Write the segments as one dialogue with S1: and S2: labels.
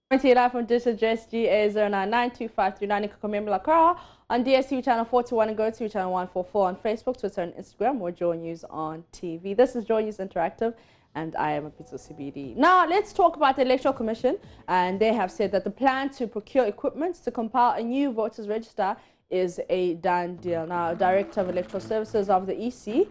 S1: Live from Dish Address GA099253 in Kakamemla Kara on DSTV channel 41 and GoTV channel 144 on Facebook, Twitter, and Instagram. We're Joy News on TV. This is Joy News Interactive, and I am Apito CBD. Now, let's talk about the Electoral Commission, and they have said that the plan to procure equipment to compile a new voters register is a done deal. Now, Director of Electoral Services of the EC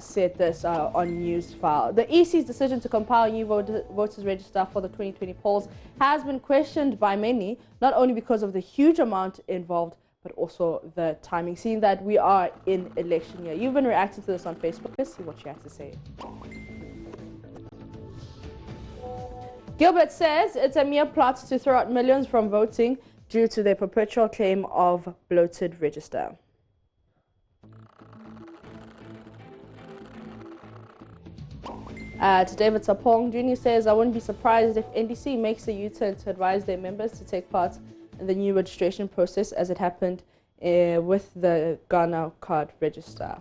S1: said this on Newsfile. The EC's decision to compile a new voters register for the 2020 polls has been questioned by many, not only because of the huge amount involved, but also the timing, seeing that we are in election year. You've been reacting to this on Facebook. Let's see what you have to say. Gilbert says it's a mere plot to throw out millions from voting due to their perpetual claim of bloated register. David Sapong Jr. says, I wouldn't be surprised if NDC makes a U-turn to advise their members to take part in the new registration process as it happened with the Ghana card register.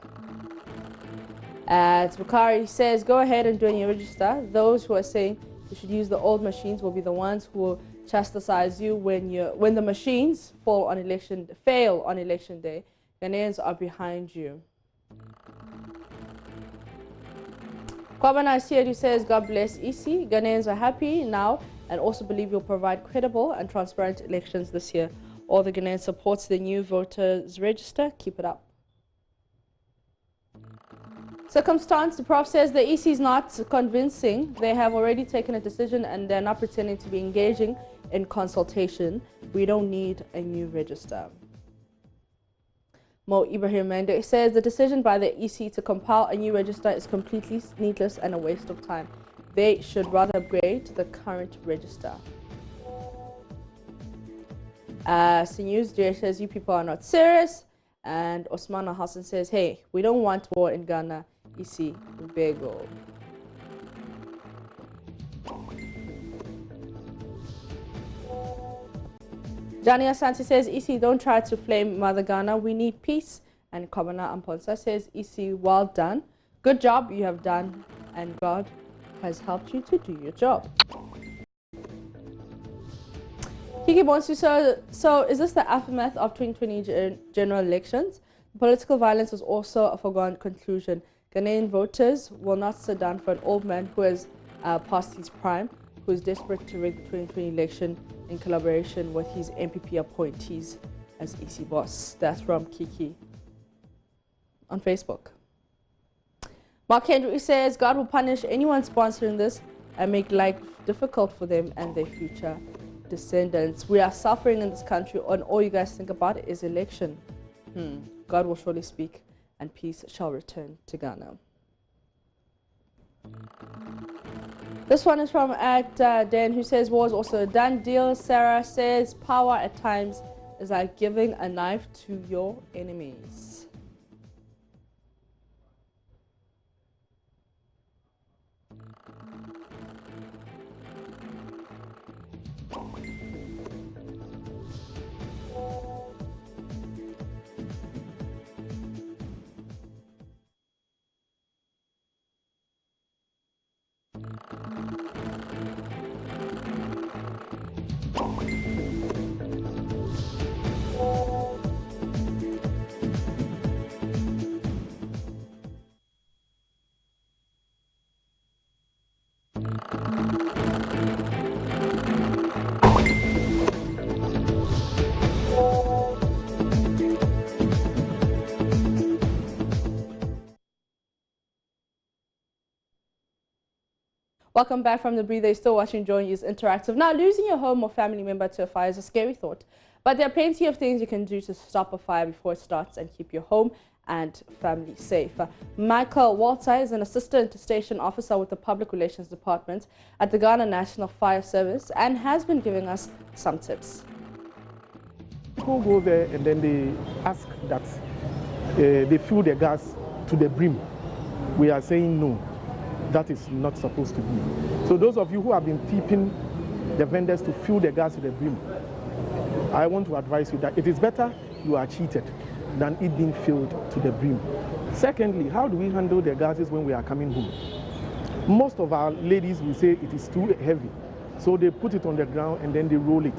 S1: Bukari says, go ahead and do a new register. Those who are saying you should use the old machines will be the ones who will chastise you when the machines fail on election day. Ghanaians are behind you. Kwabana Siedu says, God bless EC. Ghanaians are happy now and also believe you'll provide credible and transparent elections this year. All the Ghanaians supports the new voters register. Keep it up. Circumstance, the Prof says the EC is not convincing. They have already taken a decision and they're not pretending to be engaging in consultation. We don't need a new register. Mo Ibrahim Mende says the decision by the EC to compile a new register is completely needless and a waste of time. They should rather upgrade the current register. CNews Jay says you people are not serious. And Osman Hassan says, hey, we don't want war in Ghana. EC, Bego. Johnny Asante says, EC, don't try to flame Mother Ghana. We need peace. And Kobana Amponsa says, EC, well done. Good job you have done. And God has helped you to do your job. Kiki Bonsu, so is this the aftermath of 2020 general elections? Political violence was also a foregone conclusion. Ghanaian voters will not sit down for an old man who has passed his prime, who is desperate to rig the 2020 election in collaboration with his MPP appointees as EC boss. That's from Kiki on Facebook. Mark Henry says, God will punish anyone sponsoring this and make life difficult for them and their future descendants. We are suffering in this country, and all you guys think about is election. God will surely speak, and peace shall return to Ghana. This one is from Dan, who says war is also a done deal. Sarah says power at times is like giving a knife to your enemies. Welcome back from the breather. You're still watching Joy News Interactive. Now, losing your home or family member to a fire is a scary thought, but there are plenty of things you can do to stop a fire before it starts and keep your home and family safe. Michael Walter is an assistant station officer with the Public Relations Department at the Ghana National Fire Service and has been giving us some tips.
S2: People go there and then they ask that they fill the gas to the brim. We are saying no. That is not supposed to be. So those of you who have been tipping the vendors to fill the gas to the brim, I want to advise you that it is better you are cheated than it being filled to the brim. Secondly, how do we handle the gases when we are coming home? Most of our ladies will say it is too heavy. So they put it on the ground and then they roll it.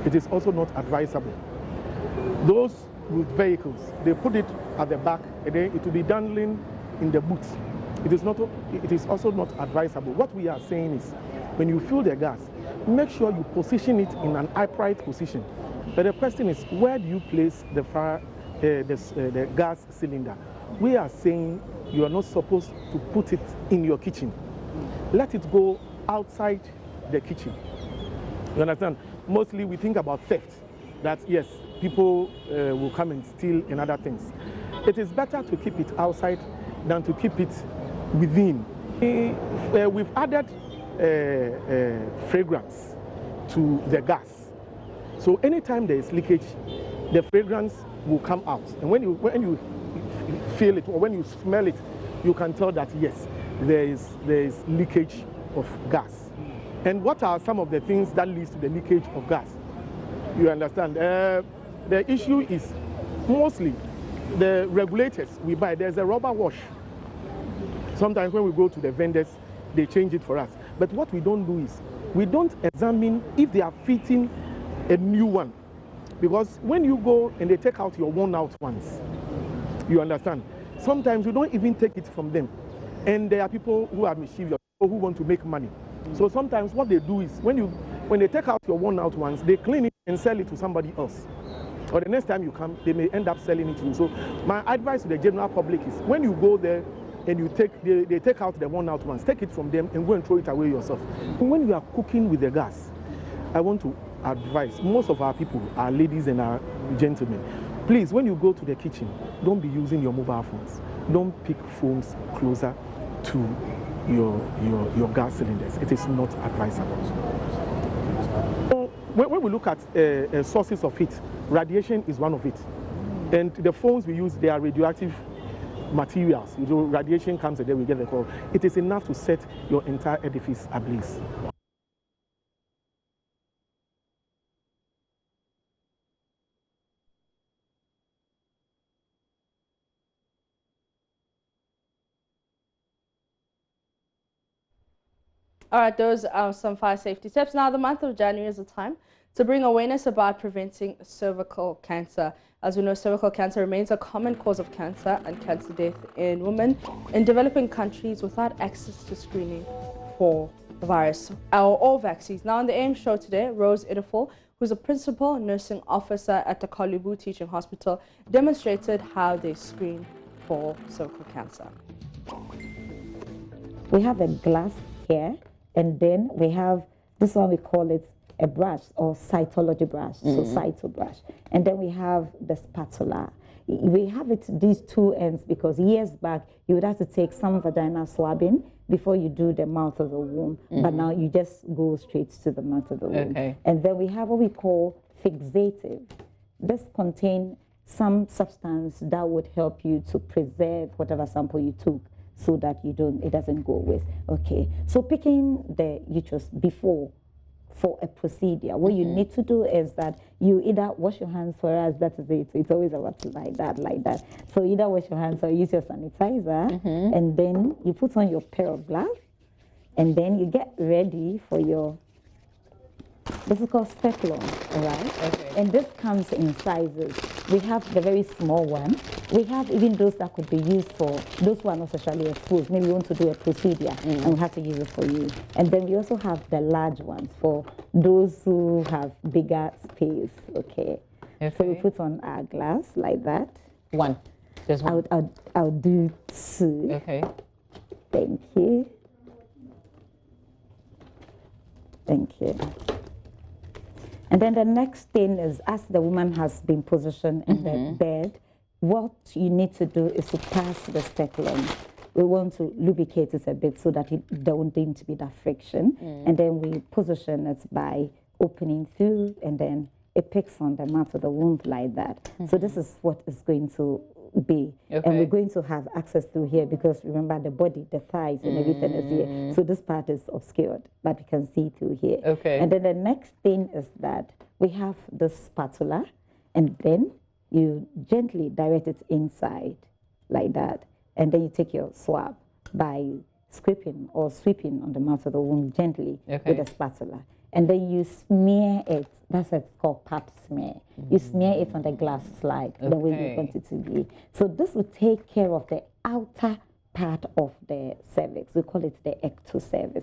S2: It is also not advisable. Those with vehicles, they put it at the back and then it will be dangling in the boot. It is also not advisable. What we are saying is, when you fill the gas, make sure you position it in an upright position. But the question is, where do you place the gas cylinder? We are saying you are not supposed to put it in your kitchen. Let it go outside the kitchen. You understand? Mostly we think about theft, that yes, people will come and steal and other things. It is better to keep it outside than to keep it within. We've added fragrance to the gas. So anytime there is leakage, the fragrance will come out. And when you feel it or when you smell it, you can tell that yes, there is leakage of gas. And what are some of the things that leads to the leakage of gas? You understand? The issue is mostly the regulators we buy. There's a rubber wash. Sometimes when we go to the vendors, they change it for us. But what we don't do is, we don't examine if they are fitting a new one. Because when you go and they take out your worn out ones, you understand? Sometimes you don't even take it from them. And there are people who are mischievous, who want to make money. So sometimes what they do is, when they take out your worn out ones, they clean it and sell it to somebody else. Or the next time you come, they may end up selling it to you. So my advice to the general public is, when you go there and they take out the worn out ones, take it from them and go and throw it away yourself. When you are cooking with the gas, I want to advise, most of our people are ladies and are gentlemen. Please, when you go to the kitchen, don't be using your mobile phones. Don't pick phones closer to your gas cylinders. It is not advisable. So when we look at sources of heat, radiation is one of it. And the phones we use, they are radioactive materials. You know, radiation comes and then we get the call. It is enough to set your entire edifice ablaze.
S1: All right, those are some fire safety tips. Now, the month of January is a time to bring awareness about preventing cervical cancer. As we know, cervical cancer remains a common cause of cancer and cancer death in women in developing countries without access to screening for the virus or vaccines. Now, on the AIM show today, Rose Ideful, who's a principal nursing officer at the Kalibu Teaching Hospital, demonstrated how they screen for cervical cancer.
S3: We have a glass here, and then we have this one, we call it a brush or cytology brush, so cyto brush. And then we have the spatula. We have it these two ends because years back you would have to take some vaginal swabbing before you do the mouth of the womb, but now you just go straight to the mouth of the womb.
S4: Okay.
S3: And then we have what we call fixative. This contains some substance that would help you to preserve whatever sample you took, so that it doesn't go waste. Okay, so picking the uterus before for a procedure, what you need to do is that you either wash your hands. For us, that is it. It's always about like that. So either wash your hands or use your sanitizer, and then you put on your pair of gloves, and then you get ready for your, this is called speculum, all right?
S4: Okay.
S3: And this comes in sizes. We have the very small one. We have even those that could be used for those who are not sexually exposed. Maybe you want to do a procedure and we have to use it for you. And then we also have the large ones for those who have bigger space, okay? So we put on our glass like that.
S4: One. Just one.
S3: I'll do two.
S4: Okay.
S3: Thank you. Thank you. And then the next thing is, as the woman has been positioned in the bed, what you need to do is to pass the speculum. We want to lubricate it a bit so that it don't need to be that friction. And then we position it by opening through, and then it picks on the mouth of the womb like that. So this is what is going to be. And we're going to have access through here because remember the body, the thighs and everything is here. So this part is obscured, but you can see through here.
S4: Okay.
S3: And then the next thing is that we have the spatula, and then you gently direct it inside like that. And then you take your swab by scraping or sweeping on the mouth of the womb gently
S4: Okay.
S3: with a spatula. And then you smear it. That's what's called pap smear. You smear it on the glass slide the way you want it to be. So this will take care of the outer part of the cervix. We call it the ectocervix.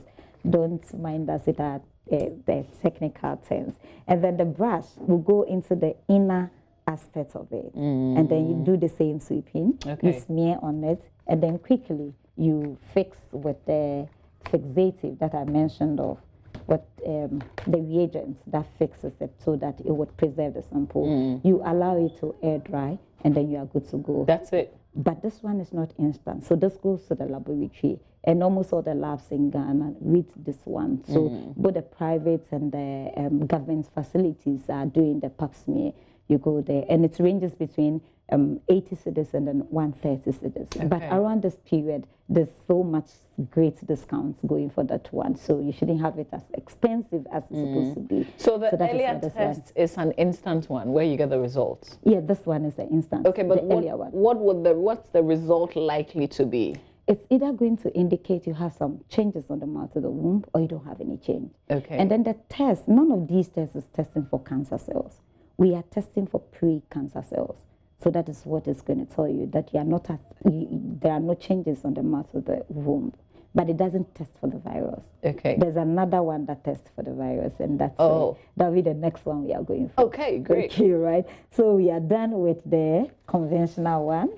S3: Don't mind us, it are the technical terms. And then the brush will go into the inner aspect of it. And then you do the same sweeping. You smear on it, and then quickly you fix with the fixative that I mentioned of what the reagents that fixes it so that it would preserve the sample. You allow it to air dry, and then you are good to go.
S4: That's it.
S3: But this one is not instant. So this goes to the laboratory. And almost all the labs in Ghana read this one. So both the private and the government facilities are doing the pap smear. You go there, and it ranges between 80 cedis and then 130 cedis. But around this period, there's so much great discounts going for that one. So you shouldn't have it as expensive as it's supposed to be.
S4: So the earlier test is an instant one where you get the results?
S3: Yeah, this one is the instant.
S4: Okay, but
S3: the earlier one.
S4: What's the result likely to be?
S3: It's either going to indicate you have some changes on the mouth of the womb or you don't have any change.
S4: Okay.
S3: And then the test, none of these tests is testing for cancer cells. We are testing for pre-cancer cells. So that is what it's going to tell you, that you are not there are no changes on the mouth of the womb. But it doesn't test for the virus.
S4: Okay.
S3: There's another one that tests for the virus, and that'll be the next one we are going for.
S4: Okay, great.
S3: Okay, right. So we are done with the conventional one.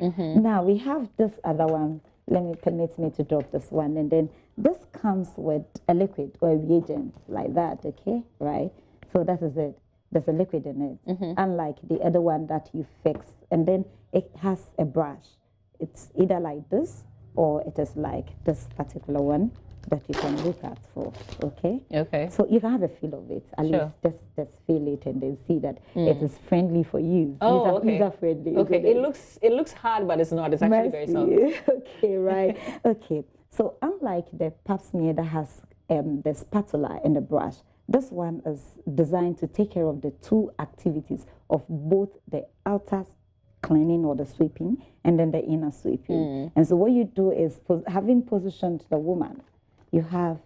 S3: Now we have this other one. Permit me to drop this one, and then this comes with a liquid or a reagent like that. Okay, right. So that is it. There's a liquid in it, unlike the other one that you fix, and then it has a brush. It's either like this or it is like this particular one that you can look at for, okay?
S4: Okay.
S3: So you can have a feel of it, at least just feel it and then see that it is friendly for you.
S4: Oh,
S3: user friendly.
S4: Okay, it looks hard, but it's not. It's actually very soft.
S3: Okay, right. Okay, so unlike the pap smear that has the spatula and the brush, this one is designed to take care of the two activities of both the outer cleaning or the sweeping and then the inner sweeping. And so what you do is, having positioned the woman, you have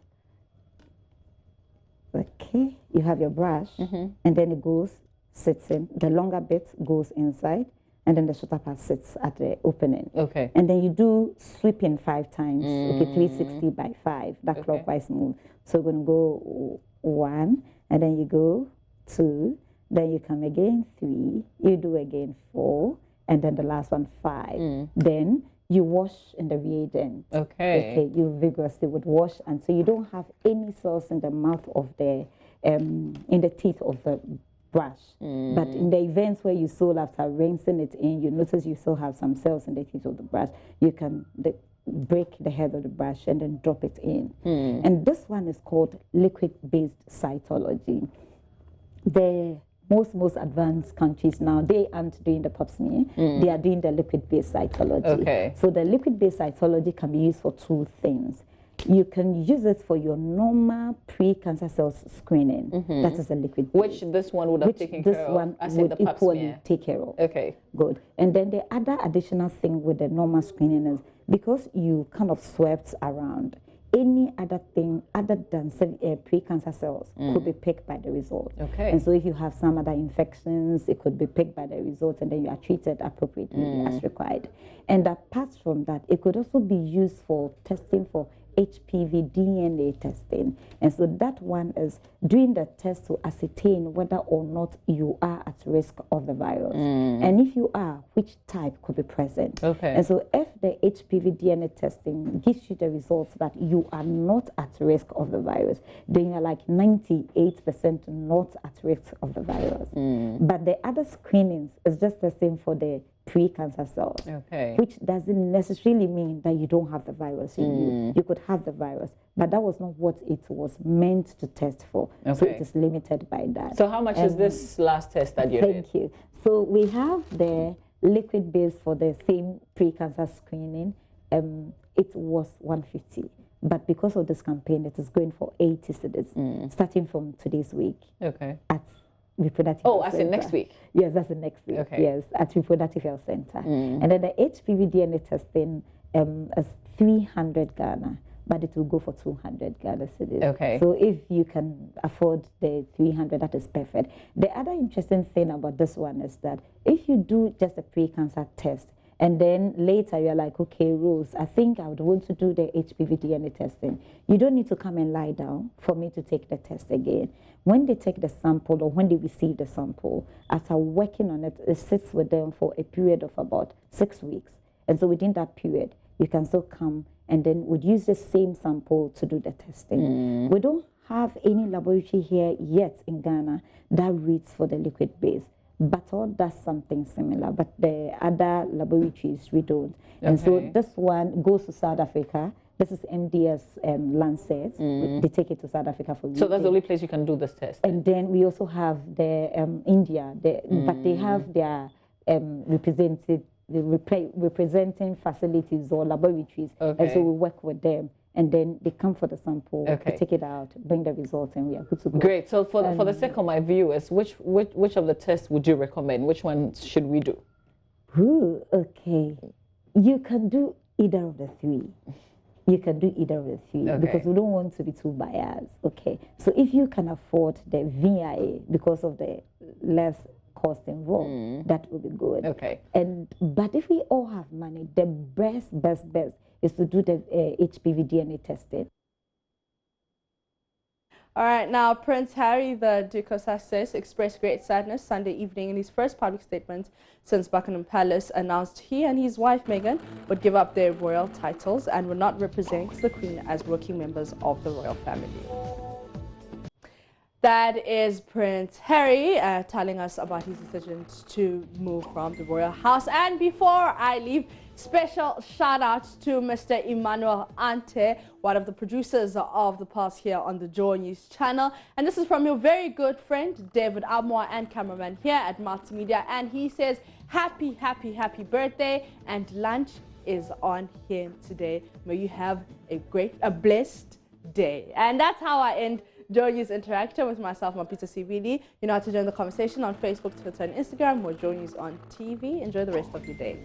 S3: your brush, and then it sits in, the longer bit goes inside, and then the shorter part sits at the opening.
S4: Okay.
S3: And then you do sweeping 5 times, 360 by 5, that clockwise move. So we're going to go 1, and then you go 2, then you come again 3, you do again 4, and then the last one 5. Then you wash in the reagent. Okay, you vigorously would wash until you don't have any cells in the mouth of the in the teeth of the brush. But in the events where you still, after rinsing it in, you notice you still have some cells in the teeth of the brush, you can break the head of the brush and then drop it in. And this one is called liquid-based cytology. The most advanced countries now, they aren't doing the pap smear, they are doing the liquid-based cytology. Okay. So the liquid-based cytology can be used for 2 things. You can use it for your normal pre-cancer cells screening. That is a liquid.
S4: Which this one would have taken care of. This one
S3: would equally take care of.
S4: Okay.
S3: Good. And then the other additional thing with the normal screening is, because you kind of swept around, any other thing other than pre-cancer cells could be picked by the result. Okay. And so if you have some other infections, it could be picked by the results, and then you are treated appropriately as required. And apart from that, it could also be used for testing for HPV DNA testing. And so that one is doing the test to ascertain whether or not you are at risk of the virus. And if you are, which type could be present. Okay. And so if the HPV DNA testing gives you the results that you are not at risk of the virus, then you're like 98% not at risk of the virus. But the other screenings is just the same for the pre-cancer cells, which doesn't necessarily mean that you don't have the virus in you. You could have the virus, but that was not what it was meant to test for. So it is limited by that.
S4: So how much is this last test that you did?
S3: Thank you. So we have the liquid base for the same pre-cancer screening. It was 150. But because of this campaign, it is going for 80 cedis, starting from today's week. Okay. At Reproductive Health
S4: Center.
S3: In
S4: next week?
S3: Yes, that's the next week. Okay. Yes, at Reproductive Health Center. And then the HPV DNA testing is 300 Ghana. but it will go for 200 Ghana cedis.
S4: Okay.
S3: So if you can afford the 300, that is perfect. The other interesting thing about this one is that if you do just a pre-cancer test, and then later you're like, okay, Rose, I think I would want to do the HPV DNA testing. You don't need to come and lie down for me to take the test again. When they take the sample or when they receive the sample, after working on it, it sits with them for a period of about 6 weeks. And so within that period, you can still come and then would use the same sample to do the testing. We don't have any laboratory here yet in Ghana that reads for the liquid base. But all does something similar, but the other laboratories we don't. And so this one goes to South Africa. This is MDS Lancet. They take it to South Africa for.
S4: So that's the only place you can do this test.
S3: And then we also have the India, but they have their representing facilities or laboratories, and so we work with them. And then they come for the sample, we take it out, bring the results, and we are good to go.
S4: Great. So for the sake of my viewers, which of the tests would you recommend? Which one should we do?
S3: Ooh, okay. You can do either of the three. You can do either of the three because we don't want to be too biased. Okay. So if you can afford the VIA because of the less cost involved, that would be good.
S4: Okay.
S3: But if we all have money, the best is to do the HPV DNA testing.
S1: All right, now Prince Harry, the Duke of Sussex, expressed great sadness Sunday evening in his first public statement since Buckingham Palace announced he and his wife Meghan would give up their royal titles and would not represent the Queen as working members of the royal family. That is Prince Harry telling us about his decision to move from the royal house. And before I leave, special shout out to Mr. Emmanuel Ante, one of the producers of the past here on the Joy News channel. And this is from your very good friend, David Amoa, and cameraman here at Multimedia. And he says, happy birthday, and lunch is on him today. May you have a blessed day. And that's how I end Joy News Interactive with myself, Mapita Sivili. You know how to join the conversation on Facebook, Twitter, and Instagram. We're Joy News on TV. Enjoy the rest of your day.